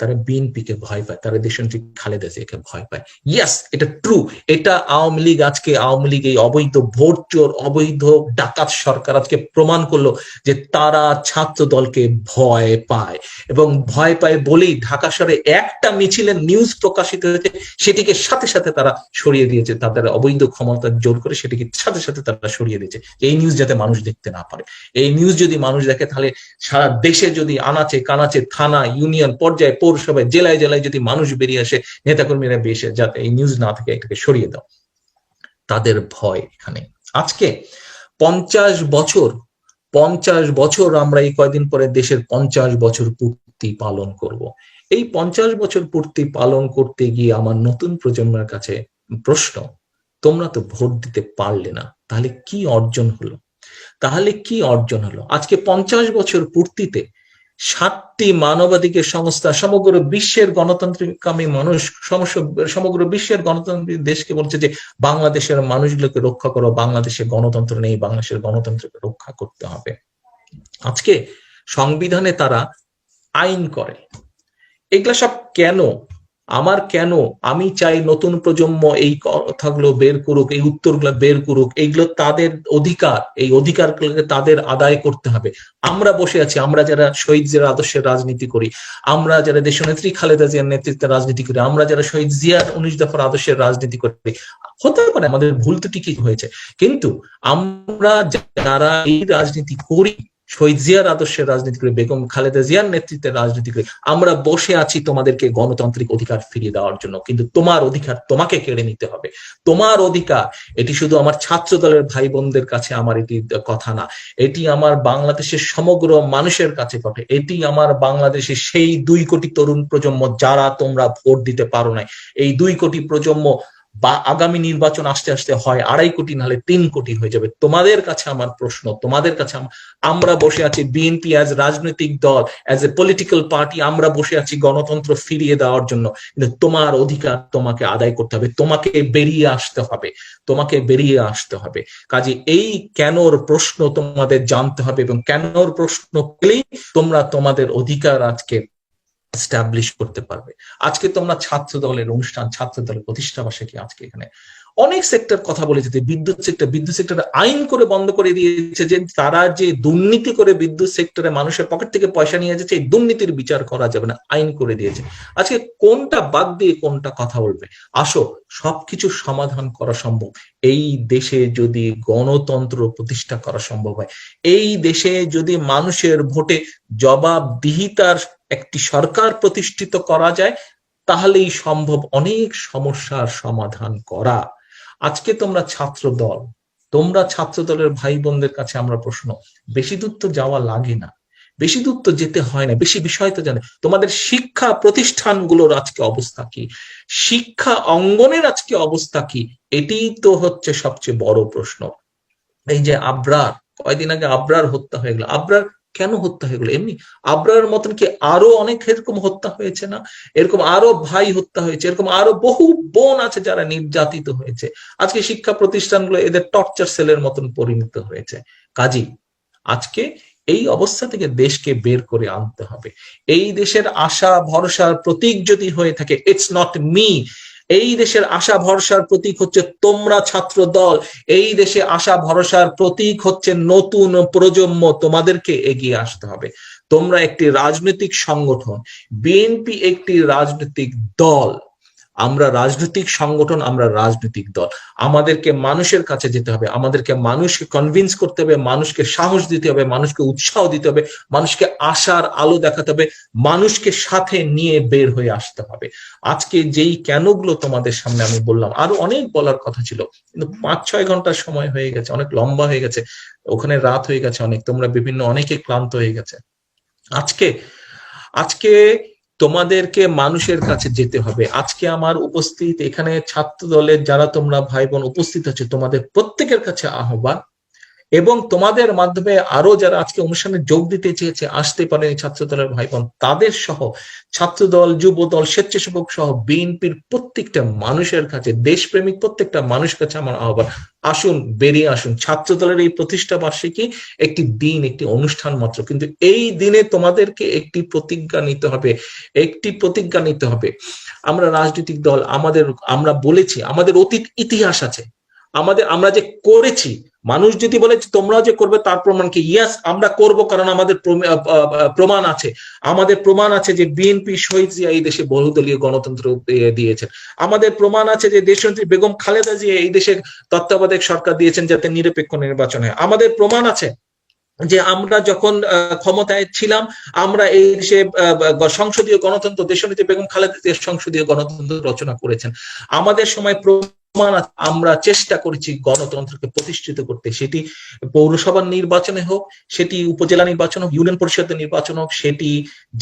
তারা বিএনপি কে ভয় পায়, তারা দেশনেত্রী খালেদা জিয়াকে ভয় পায়। ইয়েস, এটা ট্রু। এটা আওয়ামী লীগ, আজকে আওয়ামী লীগ এই অবৈধ ভোট চোর, অবৈধ ডাকাত সরকার আজকে প্রমাণ করলো যে তারা ছাত্র দলকে ভয় পায়, এবং ভয় পায় বলেই ঢাকা শহরে একটা মিছিলের নিউজ প্রকাশিত হয়েছে, সেটিকে সাথে সাথে তারা সরিয়ে দিয়েছে, তাদের অবৈধ ক্ষমতা জোর করে সেটিকে সাথে সাথে তারা সরিয়ে দিয়েছে, এই নিউজ যাতে মানুষ দেখতে না পারে। এই নিউজ যদি মানুষ দেখে, তাহলে সারা দেশে যদি আনাচে কানাচে, থানা, ইউনিয়ন পর্যায়ে, পৌরসভায়, জেলায় জেলায় যদি মানুষ বেরিয়ে আসে, নেতাকর্মীরা বেশে, যাতে এই নিউজ না থাকে এটাকে সরিয়ে দাও, তাদের ভয় এখানে। আজকে 50 বছর আমরা এই কয়দিন পরে দেশের 50 বছর পূর্তি পালন করব। এই 50 বছর পূর্তি পালন করতে গিয়ে আমার নতুন প্রজন্মের কাছে প্রশ্ন, তোমরা তো ভোট দিতে পারলে না, তাহলে কি অর্জন হলো? আজকে 50 বছর পূর্তিতে 7টি মানবাধিকার সংস্থা সমগ্র বিশ্বের গণতান্ত্রিককামী মানুষ, সমগ্র বিশ্বের গণতান্ত্রিক দেশকে বলছে যে বাংলাদেশের মানুষগুলোকে রক্ষা করো, বাংলাদেশে গণতন্ত্র নেই, বাংলাদেশের গণতন্ত্রকে রক্ষা করতে হবে। আজকে সংবিধানে তারা আইন করে, এগুলা সব কেন? আমি চাই নতুন প্রজন্ম এই কথাগুলো বের করুক, এই উত্তরগুলো বের করুক। এইগুলো তাদের অধিকার, এই অধিকারগুলোকে তাদের আদায় করতে হবে। আমরা বসে আছি, আমরা যারা শহীদ জিয়ার আদর্শের রাজনীতি করি, আমরা যারা দেশনেত্রী খালেদা জিয়ার নেতৃত্বে রাজনীতি করি, আমরা যারা শহীদ জিয়ার 19 দফার আদর্শের রাজনীতি করি, হতে পারে আমাদের ভুল তো ঠিকই হয়েছে, কিন্তু আমরা যারা এই রাজনীতি করি, শহীদ জিয়ার আদর্শের রাজনীতি করে, বেগম খালেদা জিয়ার নেতৃত্বের রাজনীতি করে, আমরা বসে আছি তোমাদেরকে গণতান্ত্রিক অধিকার ফিরিয়ে দেওয়ার জন্য। কিন্তু তোমার অধিকার তোমাকে কেড়ে নিতে হবে। তোমার অধিকার, এটি শুধু আমার ছাত্র দলের ভাই বোনদের কাছে আমার এটি কথা না, এটি আমার বাংলাদেশের সমগ্র মানুষের কাছে কথা। এটি আমার বাংলাদেশের সেই 2 কোটি তরুণ প্রজন্ম যারা তোমরা ভোট দিতে পারো নাই। এই 2 কোটি প্রজন্ম বা আগামী নির্বাচন আসতে আসতে হয় 2.5 কোটি, নাহলে 3 কোটি হয়ে যাবে। তোমাদের কাছে আমার প্রশ্ন, তোমাদের কাছে আমরা বসে আছি বিএনপি অ্যাজ রাজনৈতিক দল, অ্যাজ এ পলিটিক্যাল পার্টি, আমরা বসে আছি গণতন্ত্র ফিরিয়ে দেওয়ার জন্য। কিন্তু তোমার অধিকার তোমাকে আদায় করতে হবে, তোমাকে বেরিয়ে আসতে হবে। কাজে এই কেনর প্রশ্ন তোমাদের জানতে হবে, এবং কেনর প্রশ্ন পেলেই তোমরা তোমাদের অধিকার আজকে এস্টাবলিশ করতে পারবে। আজকে তোমরা ছাত্র দলের অনুষ্ঠান, ছাত্র দলের প্রতিষ্ঠা বার্ষিকী, আজকে এখানে অনেক সেক্টর কথা বলেছে, বিদ্যুৎ সেক্টর আইন করে বন্ধ করে দিয়েছে, যে তারা যে দুর্নীতি করে বিদ্যুৎ সেক্টরে মানুষের পকেট থেকে পয়সা নিয়ে যাচ্ছে, এই দুর্নীতির বিচার করা যাবে না, আইন করে দিয়েছে। আজকে কোনটা বাদ দিয়ে কোনটা কথা বলবে? আসো, সবকিছু সমাধান করা সম্ভব এই দেশে যদি গণতন্ত্র প্রতিষ্ঠা করা সম্ভব হয়, এই দেশে যদি মানুষের ভোটে জবাবদিহিতার একটি সরকার প্রতিষ্ঠিত করা যায়, তাহলেই সম্ভব অনেক সমস্যার সমাধান করা। আজকে তোমরা ছাত্র দলের ভাই বোনদের কাছে আমরা প্রশ্ন, বেশি দূর তো যাওয়া লাগে না, বেশি দূর তো যেতে হয় না, বেশি বিষয় তো জানে। তোমাদের শিক্ষা প্রতিষ্ঠানগুলোর আজকে অবস্থা কি, শিক্ষা অঙ্গনের আজকে অবস্থা কি, এটি তো হচ্ছে সবচেয়ে বড় প্রশ্ন। এই যে আবরার, কয়দিন আগে আবরার হত্যা হয়ে গেল, আবরার কেন হত্যা হয়ে গেল? এমনি আবরার মতন কি আরো অনেক এরকম হত্যা হয়েছে না? এরকম আরো ভাই হত্যা হয়েছে, এরকম আরো বহু বোন আছে যারা নির্যাতিত হয়েছে। আজকে শিক্ষা প্রতিষ্ঠানগুলো এদের টর্চার সেলের মতন পরিণত হয়েছে। কাজী আজকে এই অবস্থা থেকে দেশকে বের করে আনতে হবে। এই দেশের আশা ভরসার প্রতীক যদি হয়ে থাকে, ইটস নট মি, এই দেশের আশা ভরসার প্রতীক হচ্ছে তোমরা ছাত্র দল, এই দেশে আশা ভরসার প্রতীক হচ্ছে নতুন প্রজন্ম, তোমাদেরকে এগিয়ে আসতে হবে। তোমরা একটি রাজনৈতিক সংগঠন, বিএনপি একটি রাজনৈতিক দল, আমরা রাজনৈতিক সংগঠন, আমরা রাজনৈতিক দল। আমাদেরকে মানুষের কাছে যেতে হবে, আমাদেরকে মানুষকে কনভিন্স করতে হবে, মানুষকে সাহস দিতে হবে, মানুষকে উৎসাহ দিতে হবে, মানুষকে আশার আলো দেখাতে হবে, মানুষকে সাথে নিয়ে বের হয়ে আসতে হবে। আজকে যেই কেনগুলো তোমাদের সামনে আমি বললাম, আরো অনেক বলার কথা ছিল, কিন্তু 5-6 ঘন্টার সময় হয়ে গেছে, অনেক লম্বা হয়ে গেছে, ওখানে রাত হয়ে গেছে অনেক, তোমরা অনেকে ক্লান্ত হয়ে গেছে। আজকে তোমাদেরকে মানুষের কাছে যেতে হবে। আজকে আমার উপস্থিত এখানে ছাত্র দলের যারা তোমরা ভাই বোন উপস্থিত আছে, তোমাদের প্রত্যেকের কাছে আহ্বান, এবং তোমাদের মাধ্যমে আরো যারা আজকে অনুষ্ঠানে যোগ দিতে চেয়েছে, আসতে পারেনি ছাত্র দলের ভাই বোন, তাদের সহ ছাত্রদল, যুবদল, স্বেচ্ছাসেবক সহ বিএনপির প্রত্যেকটা মানুষের কাছে, দেশপ্রেমিক প্রত্যেকটা মানুষের কাছে আমার আহ্বান, আসুন, বেরিয়ে আসুন। ছাত্র দলের এই প্রতিষ্ঠা বার্ষিকী একটি দিন, একটি অনুষ্ঠান মাত্র, কিন্তু এই দিনে তোমাদেরকে একটি প্রতিজ্ঞা নিতে হবে, একটি প্রতিজ্ঞা নিতে হবে। আমরা রাজনৈতিক দল, আমরা বলেছি আমাদের অতীত ইতিহাস আছে, আমরা যে করেছি, মানুষ যদি বলে তোমরা যে করবে তার প্রমাণ কি? ইয়াস, আমরা করব, কারণ আমাদের প্রমাণ আছে। আমাদের প্রমাণ আছে যে বিএনপি শহীদ জিয়া এই দেশে বহুদলীয় গণতন্ত্র দিয়েছেন। আমাদের প্রমাণ আছে যে দেশনেত্রী বেগম খালেদা জিয়া এই দেশের তত্ত্বাবধায়ক সরকার দিয়েছেন যাতে নিরপেক্ষ নির্বাচন হয়। আমাদের প্রমাণ আছে যে আমরা যখন ক্ষমতায় ছিলাম, আমরা এই দেশে সংসদীয় গণতন্ত্র, দেশনেত্রী বেগম খালেদা জিয়া সংসদীয় গণতন্ত্র রচনা করেছেন। আমাদের সময় আমরা চেষ্টা করেছি গণতন্ত্রকে প্রতিষ্ঠিত করতে, সেটি পৌরসভার নির্বাচনে হোক, সেটি উপজেলা নির্বাচন হোক, ইউনিয়ন পরিষদের নির্বাচন হোক, সেটি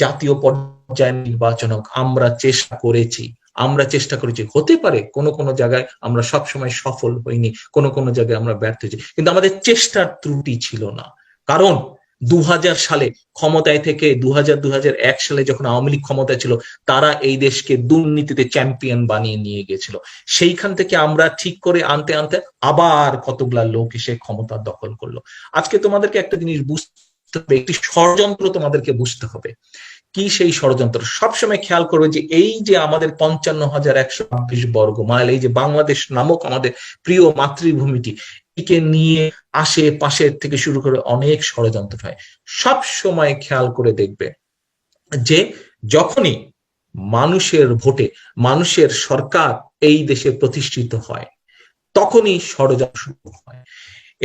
জাতীয় পর্যায়ের নির্বাচন হোক, আমরা চেষ্টা করেছি। হতে পারে কোন কোন জায়গায় আমরা সবসময় সফল হইনি, কোন কোন জায়গায় আমরা ব্যর্থ হয়েছি, কিন্তু আমাদের চেষ্টার ত্রুটি ছিল না। কারণ 2000 সালে ক্ষমতায় থেকে 2001 সালে যখন আওয়ামী লীগ ক্ষমতায় ছিল, তারা এই দেশকে দুর্নীতিতে চ্যাম্পিয়ন বানিয়ে নিয়ে গেছিল। সেইখান থেকে আমরা ঠিক করে আনতে আনতে আবার কতগুলা লোক এসে ক্ষমতা দখল করলো। আজকে তোমাদেরকে একটা জিনিস বুঝতে হবে, একটি ষড়যন্ত্র তোমাদেরকে বুঝতে হবে। কি সেই ষড়যন্ত্র? সবসময় খেয়াল করবে যে এই যে আমাদের 55,126 বর্গ মাইল, এই যে বাংলাদেশ নামক আমাদের প্রিয় মাতৃভূমিটি, একে নিয়ে আশেপাশের থেকে শুরু করে অনেক ষড়যন্ত্র হয়। সব সময় খেয়াল করে দেখবে যে যখনই মানুষের ভোটে মানুষের সরকার এই দেশে প্রতিষ্ঠিত হয়, তখনই ষড়যন্ত্র শুরু হয়।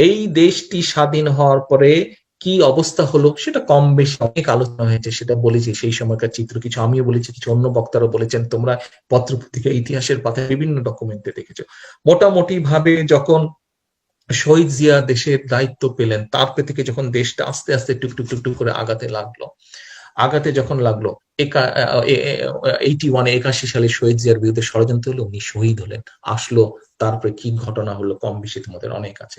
এই দেশটি স্বাধীন হওয়ার পরে কি অবস্থা হলো সেটা কম বেশি অনেক আলোচনা হয়েছে, সেটা বলেছি। সেই সময়কার চিত্র কিছু আমিও বলেছি, কিছু অন্য বক্তারা বলেছেন, তোমরা পত্রপত্রিকা ইতিহাসের পাতায় বিভিন্ন ডকুমেন্টে দেখেছো। মোটামুটি ভাবে যখন শহীদ জিয়া দেশের দায়িত্ব পেলেন, তারপর থেকে যখন দেশটা আস্তে আস্তে টুকটুক টুকটুক করে আগাতে যখন লাগলো 81 সালে শহীদ জিয়ার বিরুদ্ধে ষড়যন্ত্র হলো, উনি শহীদ হলেন। আসলো তারপরে কি ঘটনা হলো কম বেশি তোমাদের অনেক আছে।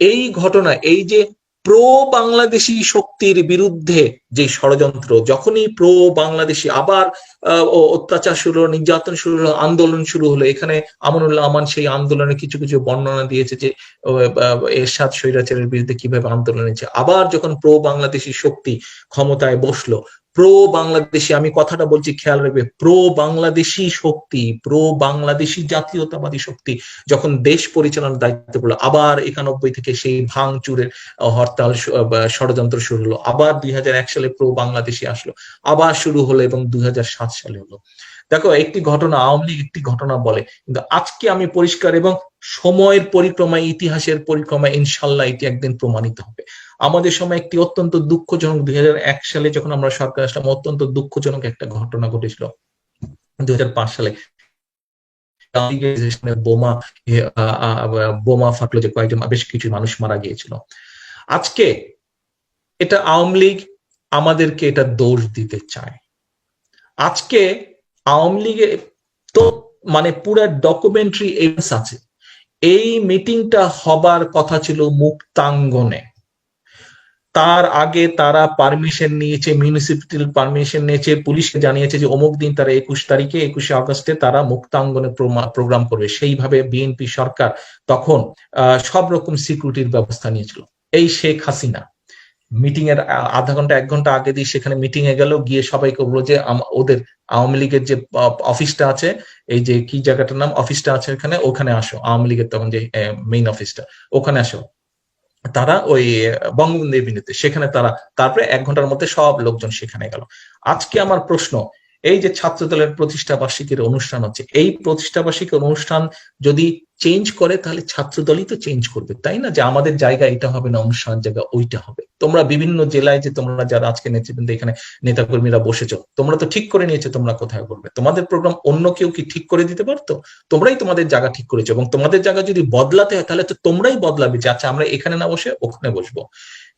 এই ঘটনা, এই যে প্রো বাংলাদেশি শক্তির বিরুদ্ধে যে ষড়যন্ত্র, যখনই প্রো বাংলাদেশি আবার অত্যাচার শুরু হলো, নির্যাতন শুরু হলো, আন্দোলন শুরু হলো, এখানে আমানুল্লাহ আমান সেই আন্দোলনের কিছু কিছু বর্ণনা দিয়েছে যে এরশাদ স্বৈরাচারের বিরুদ্ধে কিভাবে আন্দোলন হয়েছে। আবার যখন প্রো বাংলাদেশি শক্তি ক্ষমতায় বসলো, প্রো বাংলাদেশি, আমি কথাটা বলছি খেয়াল রাখবে, প্রো বাংলাদেশি শক্তি, প্রো বাংলাদেশি জাতীয়তাবাদী শক্তি যখন দেশ পরিচালনার দায়িত্ব পেল, আবার 91 থেকে সেই ভাঙচুরের হরতাল ষড়যন্ত্র শুরু হলো। আবার 2001 সালে প্রো বাংলাদেশি আসলো, আবার শুরু হলো, এবং 2007 সালে হলো। দেখো, একটি ঘটনা আওয়ামী লীগ একটি ঘটনা বলে, কিন্তু আজকে আমি পরিষ্কার এবং সময়ের পরিক্রমায়, ইতিহাসের পরিক্রমায় ইনশাল্লাহ এটি একদিন প্রমাণিত হবে। আমাদের সময় একটি অত্যন্ত দুঃখজনক 2001 সালে যখন আমরা সরকার আসলাম, অত্যন্ত দুঃখজনক একটা ঘটনা ঘটেছিল। 2005 সালে বোমা ফাটলো, যে কয়েকজন বেশ কিছু মানুষ মারা গিয়েছিল। আজকে এটা আওয়ামী লীগ আমাদেরকে এটা দোষ দিতে চায়। আজকে আওয়ামী লীগের তো মানে পুরো ডকুমেন্টারি এভিডেন্স আছে। এই মিটিংটা হবার কথা ছিল মুক্তাঙ্গনে, তার আগে তারা পারমিশন নিয়েছে, মিউনিসিপ্যালিটির পারমিশন নিয়েছে, পুলিশকে জানিয়েছে যে অমুক দিন তারা 21 আগস্টে তারা মুক্তাঙ্গনে প্রোগ্রাম করবে। সেইভাবে বিএনপি সরকার তখন সব রকম সিকিউরিটির ব্যবস্থা নিয়েছিল। এই শেখ হাসিনা মিটিং এর আধা ঘন্টা 1 ঘন্টা আগে দিয়ে সেখানে মিটিং এ গেল, গিয়ে সবাইকে বললো যে ওদের আওয়ামী লীগের যে অফিসটা আছে, এই যে কি জায়গাটার নাম, অফিসটা আছে ওখানে আসো, আওয়ামী লীগের তখন যে মেইন অফিসটা, ওখানে আসো। তারা ওই বঙ্গবন্ধু এভিনিউতে, সেখানে তারা তারপরে 1 ঘন্টার মধ্যে সব লোকজন সেখানে গেল। আজকে আমার প্রশ্ন, এই যে ছাত্র দলের প্রতিষ্ঠা বার্ষিকীর অনুষ্ঠান হচ্ছে, এই প্রতিষ্ঠা বার্ষিকীর অনুষ্ঠান যদি চেঞ্জ করে তাহলে ছাত্র দলই তো চেঞ্জ করবে, তাই না? যে আমাদের জায়গা এটা হবে না, অনুষ্ঠানের জায়গা ওইটা হবে। তোমরা বিভিন্ন জেলায় যে তোমরা যারা আজকে নেতৃবৃন্দ এখানে নেতাকর্মীরা বসেছো, তোমরা তো ঠিক করে নিয়েছো তোমরা কোথায় করবে। তোমাদের প্রোগ্রাম অন্য কেউ কি ঠিক করে দিতে পারতো? তোমরাই তোমাদের জায়গা ঠিক করেছো, এবং তোমাদের জায়গা যদি বদলাতে হয় তাহলে তো তোমরাই বদলাবে, যে আচ্ছা আমরা এখানে না বসে ওখানে বসবো।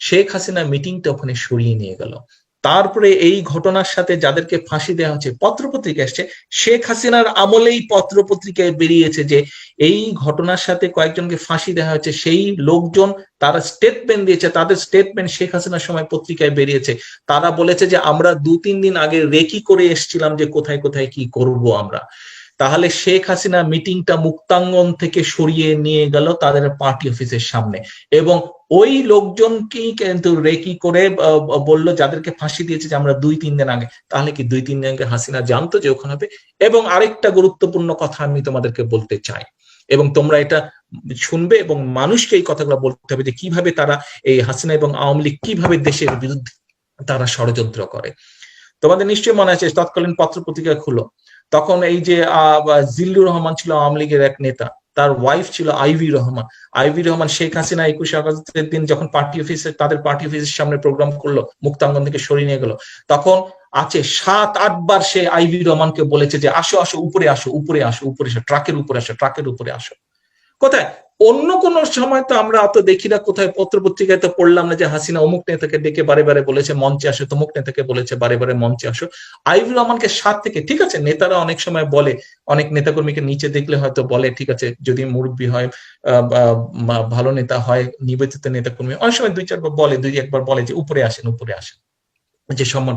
শেখ হাসিনা মিটিংটা ওখানে সরিয়ে নিয়ে গেল। তারপরে এই ঘটনার সাথে যাদেরকে ফাঁসি দেওয়া হচ্ছে, পত্রপত্রিকা এসছে, শেখ হাসিনার আমলেই পত্রপত্রিকায় বেরিয়েছে যে এই ঘটনার সাথে কয়েকজনকে ফাঁসি দেওয়া হয়েছে, সেই লোকজন তারা স্টেটমেন্ট দিয়েছে, তাদের স্টেটমেন্ট শেখ হাসিনার সময় পত্রিকায় বেরিয়েছে। তারা বলেছে যে আমরা 2-3 দিন আগে রেকি করে এসেছিলাম যে কোথায় কোথায় কি করব আমরা। তাহলে শেখ হাসিনা মিটিংটা মুক্তাঙ্গন থেকে সরিয়ে নিয়ে গেল তাদের পার্টি অফিসের সামনে, এবং ওই লোকজনকেই কিন্তু রেকি করে বললো যাদেরকে ফাঁসি দিয়েছে যে আমরা 2-3 দিন আগে। তাহলে কি 2-3 দিন আগে হাসিনা জানতো যে ওখানে হবে? এবং আরেকটা গুরুত্বপূর্ণ কথা আমি তোমাদেরকে বলতে চাই, এবং তোমরা এটা শুনবে এবং মানুষকে এই কথাগুলো বলতে হবে যে কিভাবে তারা এই হাসিনা এবং আওয়ামী লীগ কিভাবে দেশের বিরুদ্ধে তারা ষড়যন্ত্র করে। তোমাদের নিশ্চয়ই মনে আছে, তৎকালীন পত্রপত্রিকা খুলো, তখন এই যে জিল্লুর রহমান ছিল আওয়ামী লীগের এক নেতা, তার ওয়াইফ ছিল আইভি রহমান। আইভি রহমান শেখ হাসিনা 21 আগস্টের দিন যখন পার্টি অফিসে তাদের পার্টি অফিসের সামনে প্রোগ্রাম করলো, মুক্তাঙ্গন থেকে সরিয়ে নিয়ে গেল, তখন আছে 7-8 বার সে আইভি রহমানকে বলেছে যে আসো আসো, উপরে আসো, উপরে আসো, উপরে আসো, ট্রাকের উপরে আসো, ট্রাকের উপরে আসো। কোথায় অন্য কোন সময় তো আমরা অত দেখি না, কোথায় পত্রপত্রিকায় তো পড়লাম না যে হাসিনা অমুক নেতাকে ডেকে বারে বারে বলেছে মঞ্চে আসো, তমুক নেতাকে বলেছে বারে বারে মঞ্চে আসো। আইভি রহমানকে 7 থেকে, ঠিক আছে নেতারা অনেক সময় বলে, অনেক নেতাকর্মীকে নিচে দেখলে হয়তো বলে, ঠিক আছে যদি মুরব্বী হয়, ভালো নেতা হয়, নিবেদিত নেতাকর্মী, অনেক সময় 2-4 বার বলে, 2-1 বার বলে যে উপরে আসেন, উপরে আসেন, যে সম্মান।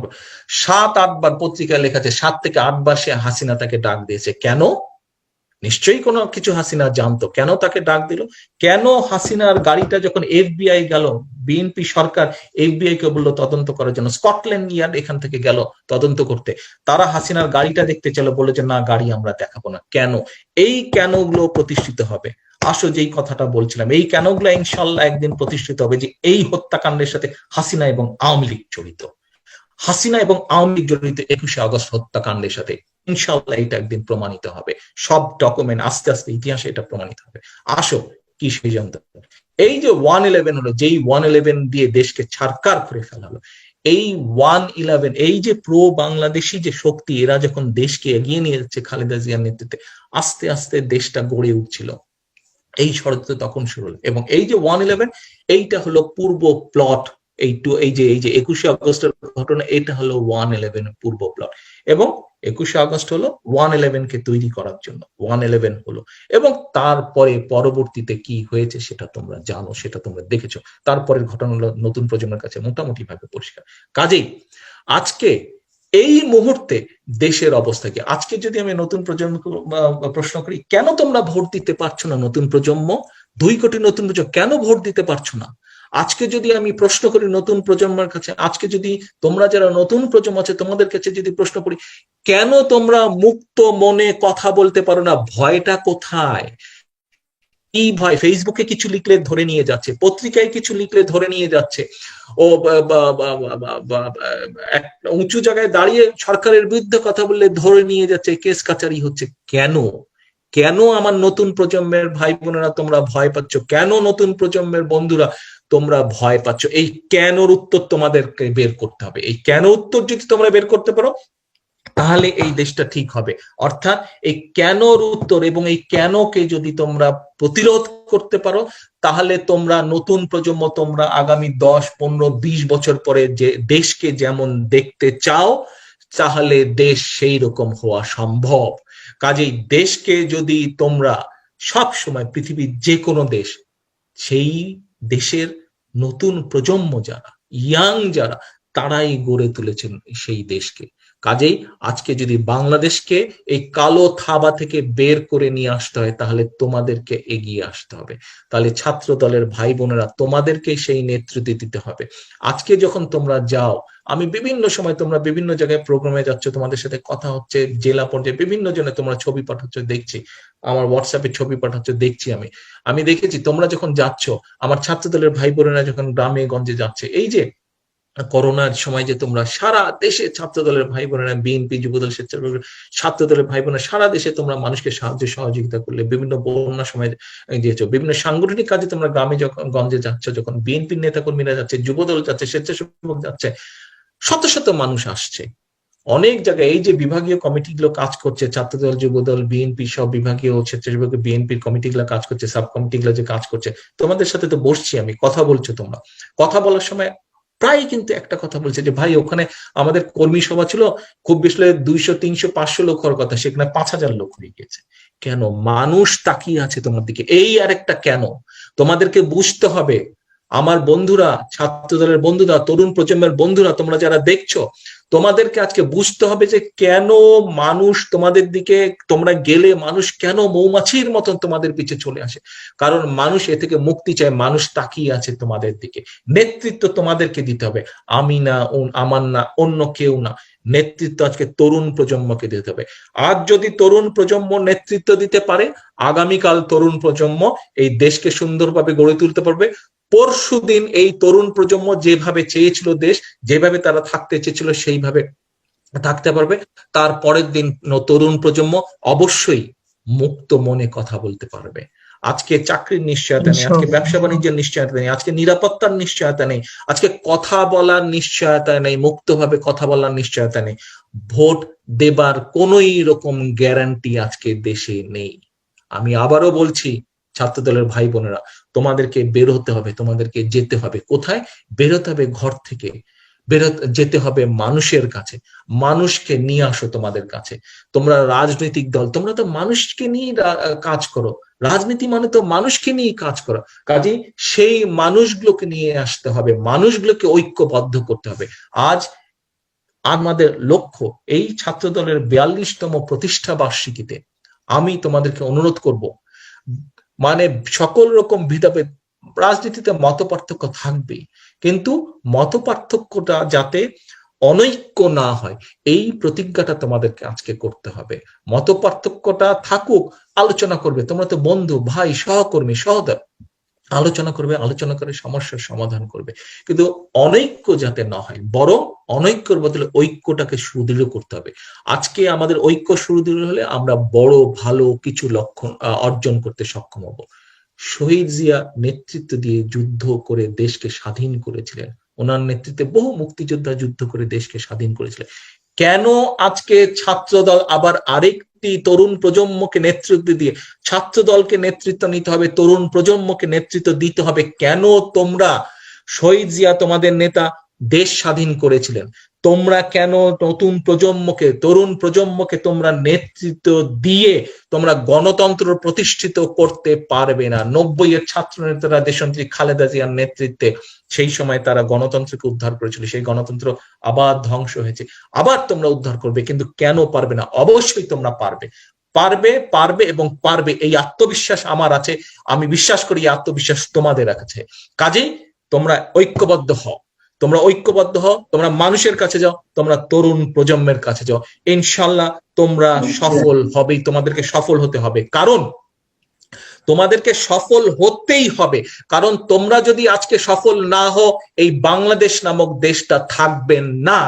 7-8 বার পত্রিকায় লেখা আছে, 7 থেকে 8 বার সে হাসিনা তাকে ডাক দিয়েছে। কেন? নিশ্চয়ই কোনো কিছু হাসিনা জানতো। কেন তাকে ডাক দিল? কেন হাসিনার গাড়িটা যখন এফবিআই গেল, বিএনপি সরকার এফবিআই কে বললো তদন্ত করার জন্য, স্কটল্যান্ড ইয়ার্ড এখান থেকে গেল তদন্ত করতে, তারা হাসিনার গাড়িটা দেখতে চাইল, বলে যে না গাড়ি আমরা দেখাবো না। কেন? এই কেনগুলো প্রতিষ্ঠিত হবে। আসো যেই কথাটা বলছিলাম, এই কেনগুলো ইনশাল্লাহ একদিন প্রতিষ্ঠিত হবে যে এই হত্যাকাণ্ডের সাথে হাসিনা এবং আওয়ামী লীগ জড়িত, হাসিনা এবং আওয়ামী লীগ জড়িত 21শে আগস্ট হত্যাকাণ্ডের সাথে। ইনশাল্লাহ এটা একদিন প্রমাণিত হবে, সব ডকুমেন্ট আস্তে আস্তে ইতিহাসে এটা প্রমাণিত হবে। আসো কি সেই জানতে, এই যে 111 হলো, যেই 111 দিয়ে দেশকে ছারকার করে ফেলা হলো, এই 111, এই যে প্রো বাংলাদেশি যে শক্তি, এরা যখন দেশকে এগিয়ে নিয়ে যাচ্ছে খালেদা জিয়ার নেতৃত্বে, আস্তে আস্তে দেশটা গড়ে উঠছিল, এই ষড়যন্ত্র তখন শুরু হলো। এবং এই যে 111, এইটা হলো পূর্ব প্লট, এই যে 21শে আগস্টের ঘটনা, এটা হলো 111 পূর্ব প্লট। এবং 21শে আগস্ট হলো 111 কে তৈরি করার জন্য 111 হলো। এবং তারপরে পরবর্তীতে কি হয়েছে সেটা তোমরা জানো, সেটা তোমরা দেখেছো। তারপরের ঘটনা হলো নতুন প্রজন্মের কাছে মোটামুটি ভাবে পরিষ্কার। কাজেই আজকে এই মুহূর্তে দেশের অবস্থা কি? আজকে যদি আমি নতুন প্রজন্মকে প্রশ্ন করি, কেন তোমরা ভোট দিতে পারছো না? নতুন প্রজন্ম, 2 কোটি নতুন প্রজন্ম কেন ভোট দিতে পারছো না? আজকে যদি আমি প্রশ্ন করি নতুন প্রজন্মের কাছে, আজকে যদি তোমরা যারা নতুন প্রজন্ম আছে তোমাদের কাছে যদি প্রশ্ন করি, কেন তোমরা মুক্ত মনে কথা বলতে পারো না? ভয়টা কোথায়? কি ভয়? ফেসবুকে কিছু লিখলে ধরে নিয়ে যাচ্ছে, পত্রিকায় কিছু লিখলে ধরে নিয়ে যাচ্ছে, ও উঁচু জায়গায় দাঁড়িয়ে সরকারের বিরুদ্ধে কথা বললে ধরে নিয়ে যাচ্ছে, কেস কাচারি হচ্ছে। কেন? কেন আমার নতুন প্রজন্মের ভাই বোনেরা তোমরা ভয় পাচ্ছ? কেন নতুন প্রজন্মের বন্ধুরা তোমরা ভয় পাচ্ছ? এই কেনর উত্তর তোমাদেরকে বের করতে হবে। এই কেন উত্তর যদি তোমরা বের করতে পারো, তাহলে এই দেশটা ঠিক হবে। অর্থাৎ এই কেনর উত্তর এবং এই কেনকে যদি তোমরা প্রতিরোধ করতে পারো, তাহলে তোমরা নতুন প্রজন্ম, তোমরা আগামী 10, 15, 20 বছর পরে যে দেশকে যেমন দেখতে চাও, তাহলে দেশ সেই রকম হওয়া সম্ভব। কাজেই দেশকে যদি তোমরা সব সময়, পৃথিবীর যে কোনো দেশ, সেই দেশের নতুন প্রজন্ম যারা, ইয়াং যারা, তারাই গড়ে তুলেছেন সেই দেশকে। কাজেই আজকে যদি বাংলাদেশকে এই কালো থাবা থেকে বের করে নিয়ে আসতে হয়, তাহলে তোমাদেরকে এগিয়ে আসতে হবে। তাহলে ছাত্র দলের ভাই বোনেরা, তোমাদেরকে সেই নেতৃত্ব দিতে হবে। আজকে যখন তোমরা যাও, আমি বিভিন্ন সময়, তোমরা বিভিন্ন জায়গায় প্রোগ্রামে যাচ্ছ, তোমাদের সাথে কথা হচ্ছে, জেলা পর্যায়ে বিভিন্ন জনে তোমরা ছবি পাঠাচ্ছ, দেখছি, আমার হোয়াটসঅ্যাপে ছবি পাঠাচ্ছ, দেখছি, আমি দেখেছি তোমরা যখন যাচ্ছ, আমার ছাত্র দলের ভাই বোনেরা যখন গ্রামে গঞ্জে যাচ্ছে, এই যে করোনার সময় যে তোমরা সারা দেশে ছাত্র দলের ভাই বোনেরা, বিএনপি, যুবদল, স্বেচ্ছাসেবক, ছাত্র দলের ভাই বোনেরা সারা দেশে তোমরা মানুষকে সাহায্য সহযোগিতা করলে, বিভিন্ন বন্যার সময় দিয়েছো, বিভিন্ন সাংগঠনিক কাজে তোমরা গ্রামে যখন গঞ্জে যাচ্ছ, যখন বিএনপির নেতাকর্মীরা যাচ্ছে, যুবদল যাচ্ছে, স্বেচ্ছাসেবক যাচ্ছে, শত শত মানুষ আসছে অনেক জায়গায়। এই যে বিভাগীয় কমিটিগুলো কাজ করছে, ছাত্রদল, যুবদল, বিএনপি, সব বিভাগীয় স্বেচ্ছাসেবক বিএনপির কমিটিগুলো কাজ করছে, সাব কমিটিগুলো যে কাজ করছে, তোমাদের সাথে তো বসছি আমি, কথা বলছো তোমরা, কথা বলার সময় প্রায় কিন্তু একটা কথা বলছে যে ভাই ওখানে আমাদের কর্মী সভা ছিল, খুব বেশি 200, 300, 500 লোক হওয়ার কথা, সেখানে 5000 লোক হয়ে গেছে। কেন? মানুষ তাকিয়ে আছে তোমার দিকে। এই আরেকটা কেন তোমাদেরকে বুঝতে হবে। আমার বন্ধুরা, ছাত্র দলের বন্ধুরা, তরুণ প্রজন্মের বন্ধুরা, তোমরা যারা দেখছো, তোমাদেরকে আজকে বুঝতে হবে যে কেন মানুষ তোমাদের দিকে, তোমরা গেলে মানুষ কেন মৌমাছির মতন তোমাদের পিছে চলে আসে। কারণ মানুষ এ থেকে মুক্তি চায়, মানুষ তাকিয়ে আছে তোমাদের দিকে। নেতৃত্ব তোমাদেরকে দিতে হবে, আমি না, আমার না, অন্য কেউ না। নেতৃত্ব আজকে তরুণ প্রজন্মকে দিতে হবে। আজ যদি তরুণ প্রজন্ম নেতৃত্ব দিতে পারে, আগামীকাল তরুণ প্রজন্ম এই দেশকে সুন্দরভাবে গড়ে তুলতে পারবে। পরশুদিন এই তরুণ প্রজন্ম যেভাবে চেয়েছিল দেশ, যেভাবে তারা থাকতে চেয়েছিল সেইভাবে থাকতে পারবে। তার পরের দিন তরুণ প্রজন্ম অবশ্যই মুক্ত মনে কথা বলতে পারবে। আজকে চাকরির নিশ্চয়তা নেই, আজকে ব্যবসা বাণিজ্যের নিশ্চয়তা নেই, আজকে নিরাপত্তার নিশ্চয়তা নেই, আজকে কথা বলার নিশ্চয়তা নেই, মুক্তভাবে কথা বলার নিশ্চয়তা নেই। ভোট দেবার কোনোই রকম গ্যারান্টি আজকে দেশে নেই। আমি আবারও বলছি, ছাত্রদলের ভাই বোনেরা, তোমাদেরকে বের হতে হবে, তোমাদেরকে যেতে হবে। কোথায় বেরোতে হবে? ঘর থেকে যেতে হবে মানুষের কাছে। মানুষকে নিয়ে আসো তোমাদের কাছে। তোমরা রাজনৈতিক দল, তোমরা তো মানুষকে নিয়ে কাজ করো। রাজনীতি মানে তো মানুষকে নিয়ে কাজ করো। কাজেই সেই মানুষগুলোকে নিয়ে আসতে হবে, মানুষগুলোকে ঐক্যবদ্ধ করতে হবে। আজ আমাদের লক্ষ্য, এই ছাত্র দলের 42তম প্রতিষ্ঠা বার্ষিকীতে আমি তোমাদেরকে অনুরোধ করব, মানে সকল রকম ভেদাভেদ, রাজনীতিতে মত পার্থক্য থাকবেই, কিন্তু মত পার্থক্যটা যাতে অনৈক্য না হয়, এই প্রতিজ্ঞাটা তোমাদেরকে আজকে করতে হবে। মত পার্থক্যটা থাকুক, আলোচনা করবে, তোমরা তো বন্ধু, ভাই, সহকর্মী, সহদর, আলোচনা করবে, আলোচনা করে সমস্যার সমাধান করবে, কিন্তু অনৈক্য যাতে না হয়, বরং অনৈক্যর বদলে ঐক্যটাকে সুদৃঢ় করতে হবে। আজকে আমাদের ঐক্য সুদৃঢ় হলে আমরা বড় ভালো কিছু লক্ষণ অর্জন করতে সক্ষম হব। শহীদ জিয়া নেতৃত্ব দিয়ে যুদ্ধ করে দেশকে স্বাধীন করেছিলেন, ওনার নেতৃত্বে বহু মুক্তিযোদ্ধা যুদ্ধ করে দেশকে স্বাধীন করেছিলেন। কেন আজকে ছাত্র দল আবার আরেকটি তরুণ প্রজন্মকে নেতৃত্ব দিয়ে, ছাত্র দলকে নেতৃত্ব নিতে হবে, তরুণ প্রজন্মকে নেতৃত্ব দিতে হবে? কেন তোমরা, শহীদ জিয়া তোমাদের নেতা, দেশ স্বাধীন করেছিলেন, তোমরা কেন নতুন প্রজন্মকে, তরুণ প্রজন্মকে তোমরা নেতৃত্ব দিয়ে তোমরা গণতন্ত্র প্রতিষ্ঠিত করতে পারবে না? 90-এর ছাত্র নেতারা দেশনেত্রী খালেদা জিয়ার নেতৃত্বে সেই সময় তারা গণতন্ত্রকে উদ্ধার করেছিল, সেই গণতন্ত্র আবার ধ্বংস হয়েছে, আবার তোমরা উদ্ধার করবে। কিন্তু কেন পারবে না? অবশ্যই তোমরা পারবে, পারবে, পারবে এবং পারবে। এই আত্মবিশ্বাস আমার আছে, আমি বিশ্বাস করি এই আত্মবিশ্বাস তোমাদের আছে। কাজেই তোমরা ঐক্যবদ্ধ হও, তোমরা ঐক্যবদ্ধ হও, তোমরা মানুষের কাছে যাও, তোমরা তরুণ প্রজন্মের কাছে যাও, ইনশাল্লাহ তোমরা সফল হবেই। তোমাদেরকে সফল হতে হবে, কারণ তোমাদেরকে সফল হতেই হবে। কারণ তোমরা যদি আজকে সফল না হও, এই বাংলাদেশ নামক দেশটা থাকবে না।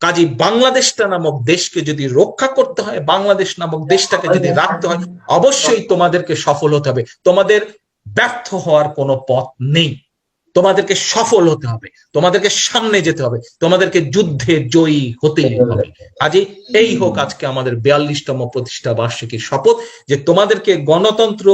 কাজী বাংলাদেশটা নামক দেশকে যদি রক্ষা করতে হয়, বাংলাদেশ নামক দেশটাকে যদি রাখতে হয়, অবশ্যই তোমাদেরকে সফল হতে হবে। তোমাদের ব্যর্থ হওয়ার কোনো পথ নেই, তোমাদেরকে সফল হতে হবে, তোমাদেরকে সামনে যেতে হবে, তোমাদেরকে যুদ্ধে জয়ী হতেই হবে। কাজে এই হোক আজকে আমাদের 42তম প্রতিষ্ঠা বার্ষিকীর শপথ, যে তোমাদেরকে গণতন্ত্র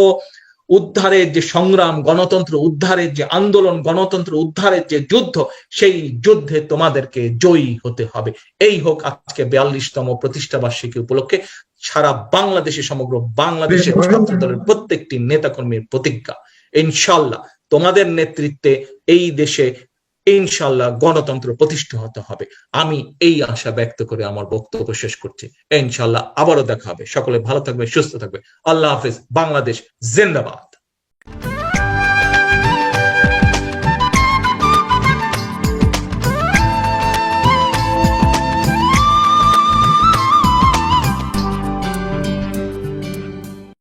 উদ্ধারের যে সংগ্রাম, গণতন্ত্র উদ্ধারের যে আন্দোলন, গণতন্ত্র উদ্ধারের যে যুদ্ধ, সেই যুদ্ধে তোমাদেরকে জয়ী হতে হবে। এই হোক আজকে 42তম প্রতিষ্ঠা বার্ষিকী উপলক্ষে সারা বাংলাদেশে, সমগ্র বাংলাদেশের ছাত্র দলের প্রত্যেকটি নেতাকর্মীর প্রতিজ্ঞা, ইনশাল্লাহ তোমাদের নেতৃত্বে এই দেশে ইনশাল্লাহ গণতন্ত্র প্রতিষ্ঠা হতে হবে। আমি এই আশা ব্যক্ত করে আমার বক্তব্য শেষ করছি। ইনশাল্লাহ আবারও দেখা হবে। সকলে ভালো থাকবে, সুস্থ থাকবে। আল্লাহ হাফেজ। বাংলাদেশ জিন্দাবাদ।